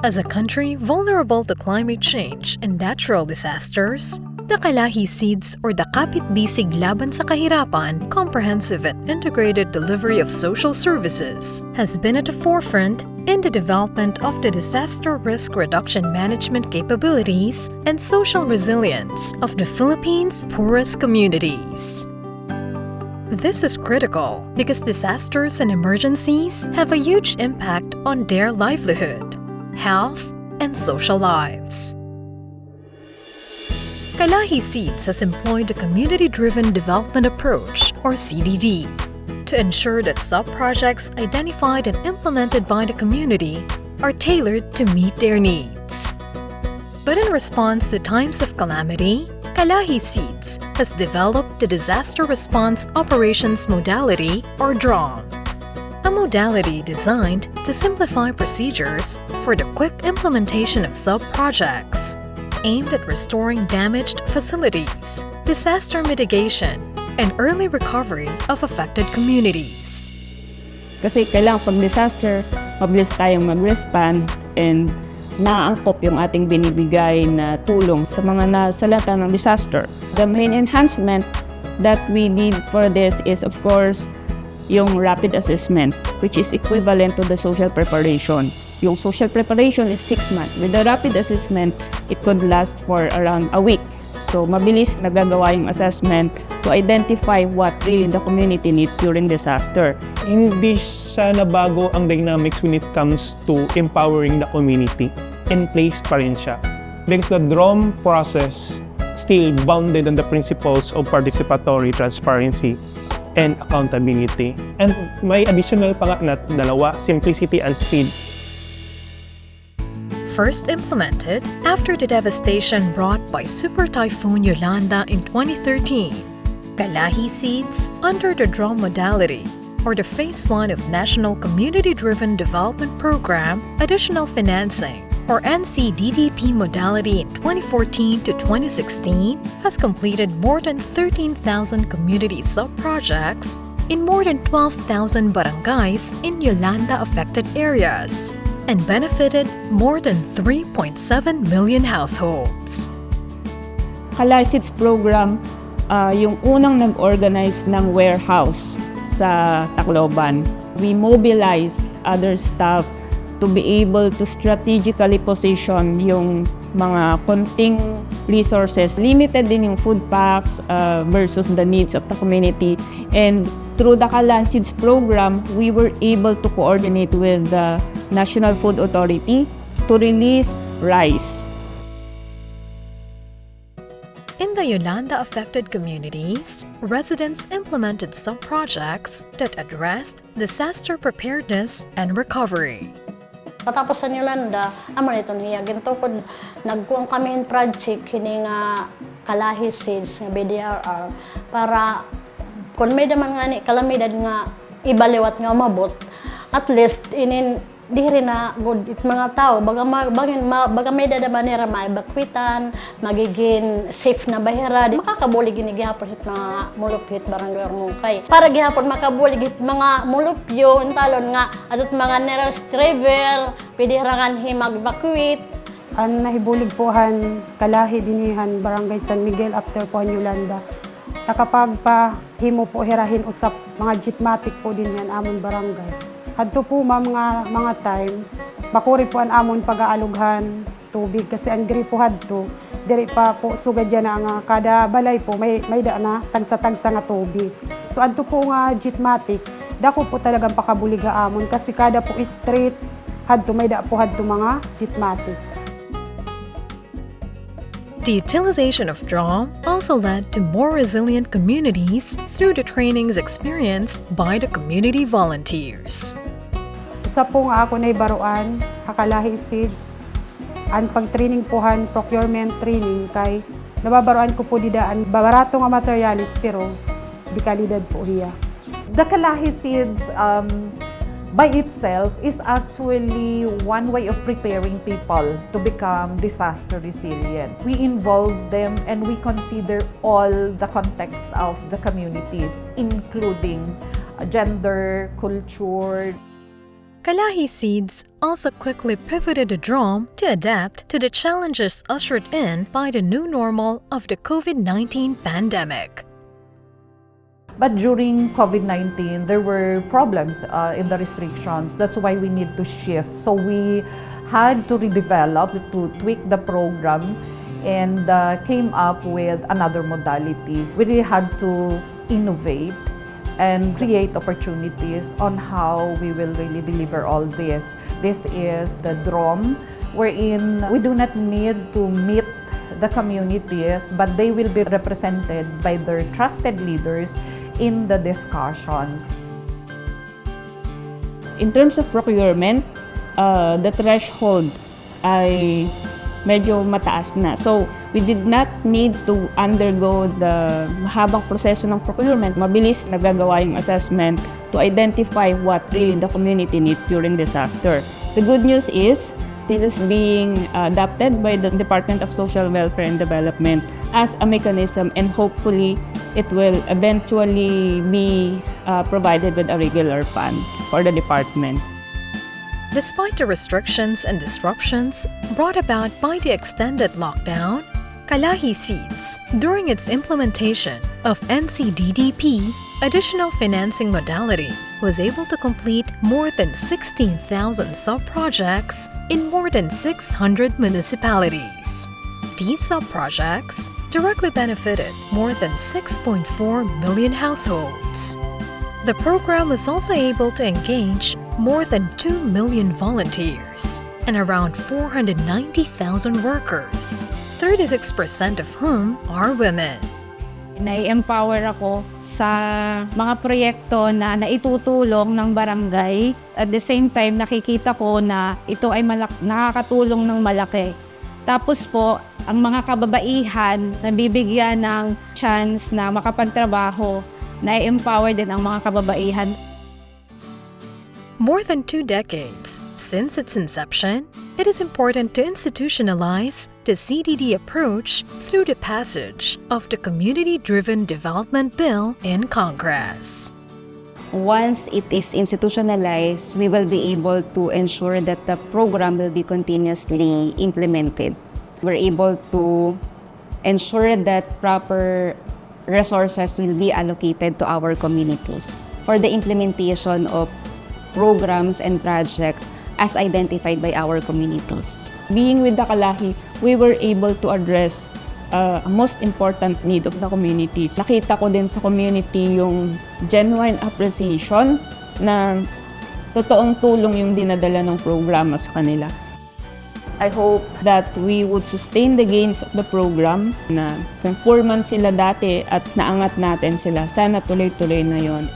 As a country vulnerable to climate change and natural disasters, the KALAHI-CIDSS or the Kapit Bisig Laban sa Kahirapan Comprehensive and Integrated Delivery of Social Services has been at the forefront in the development of the disaster risk reduction management capabilities and social resilience of the Philippines' poorest communities. This is critical because disasters and emergencies have a huge impact on their livelihood, health, and social lives. KALAHI-CIDSS has employed a community-driven development approach, or CDD, to ensure that sub-projects identified and implemented by the community are tailored to meet their needs. But in response to times of calamity, KALAHI-CIDSS has developed the Disaster Response Operations Modality, or DROM, a modality designed to simplify procedures for the quick implementation of sub-projects aimed at restoring damaged facilities, disaster mitigation, and early recovery of affected communities. Kasi kailangan pag disaster, mabilis tayong mag-respond and naaangkop yung ating binibigay na tulong sa mga nasalanta ng disaster. The main enhancement that we need for this is of course yung rapid assessment, which is equivalent to the social preparation. Yung social preparation is 6 months. With the rapid assessment, it could last for around a week. So, mabilis nagagawa yung assessment to identify what really the community needs during disaster. Hindi siya nabago ang dynamics when it comes to empowering the community. In place pa rin siya. Because the DROM process still bounded on the principles of participatory transparency and accountability. And may additional pa nga na dalawa, simplicity and speed. First implemented after the devastation brought by Super Typhoon Yolanda in 2013, KALAHI-CIDSS under the DROM modality, or the Phase 1 of National Community-Driven Development Program Additional Financing, or NCDDP modality in 2014 to 2016, has completed more than 13,000 community sub-projects in more than 12,000 barangays in Yolanda-affected areas and benefited more than 3.7 million households. KALAHI-CIDSS Program, yung unang nag-organize ng warehouse sa Tacloban. We mobilize other staff to be able to strategically position yung mga konting resources. Limited din yung food packs versus the needs of the community. And through the KALAHI-CIDSS program, we were able to coordinate with the National Food Authority to release rice. In the Yolanda-affected communities, residents implemented sub-projects that addressed disaster preparedness and recovery. Katapos sa Yolanda, amo nito niya ginto ko nagkuang kami in project kini nga KALAHI-CIDSS nga BDRR para kung may daman nga ni kalamidad nga ibaliwat nga umabot, at least inin diri na good it mga tao baga may dadamanera maibakwitan magiging safe na bahira di makakabuli gini gihapon hit mga mulupyo barangay Ormungkay para gihapon makabuli git mga mulupyo entalon nga adot mga nearest driver pwede harangan mag-evacuate. Ang nahibulig pohan Kalahi dinihan barangay San Miguel after po Yolanda nakapagpahimo po hirahin usap mga jeepmatic po din yan amon barangay. Hadto po mga time, bakuri po ang amon pag-aalughan tubig kasi ang diri po hadto, diri pa po sugad yan nga kada balay po may da na tagsa-tagsa nga tubig. So adto po nga jeepmatic, dako po talagang pakabuliga amon kasi kada po street hadto may da po hadto mga jeepmatic. The utilization of DROM also led to more resilient communities through the trainings experienced by the community volunteers. Isa po nga ako na ibaruan, KALAHI-CIDSS, ang pag-training pohan, procurement training, kay nababaruan ko po didaan, barato nga materialis pero di kalidad po hiya. The KALAHI-CIDSS by itself is actually one way of preparing people to become disaster resilient. We involve them and we consider all the contexts of the communities, including gender, culture. KALAHI-CIDSS also quickly pivoted the DROM to adapt to the challenges ushered in by the new normal of the COVID-19 pandemic. But during COVID-19, there were problems in the restrictions. That's why we need to shift. So we had to redevelop, to tweak the program, and came up with another modality. We really had to innovate and create opportunities on how we will really deliver all this. This is the DROM, wherein we do not need to meet the communities, but they will be represented by their trusted leaders in the discussions. In terms of procurement, the threshold ay medyo mataas na. So, we did not need to undergo the mahabang proseso ng procurement. Mabilis nagagawa yung assessment to identify what really the community needs during disaster. The good news is, this is being adopted by the Department of Social Welfare and Development as a mechanism, and hopefully it will eventually be provided with a regular fund for the department. Despite the restrictions and disruptions brought about by the extended lockdown, KALAHI-CIDSS, during its implementation of NCDDP, additional financing modality, was able to complete more than 16,000 sub-projects in more than 600 municipalities. These sub-projects directly benefited more than 6.4 million households. The program was also able to engage more than 2 million volunteers and around 490,000 workers, 36% of whom are women. Nai-empower ako sa mga proyekto na naitutulong ng barangay. At the same time, nakikita ko na ito ay nakakatulong ng malaki. Tapos po, ang mga kababaihan nabibigyan ng chance na makapagtrabaho, nai-empower din ang mga kababaihan. More than 2 decades since its inception, it is important to institutionalize the CDD approach through the passage of the Community-Driven Development Bill in Congress. Once it is institutionalized, we will be able to ensure that the program will be continuously implemented. We're able to ensure that proper resources will be allocated to our communities for the implementation of programs and projects as identified by our communities. Being with the Kalahi, we were able to address a most important need of the communities. Nakita ko din sa community yung genuine appreciation na totoong tulong yung dinadala ng programa sa kanila. I hope that we would sustain the gains of the program na 4 months sila dati at naangat natin sila. Sana tuloy-tuloy na yon.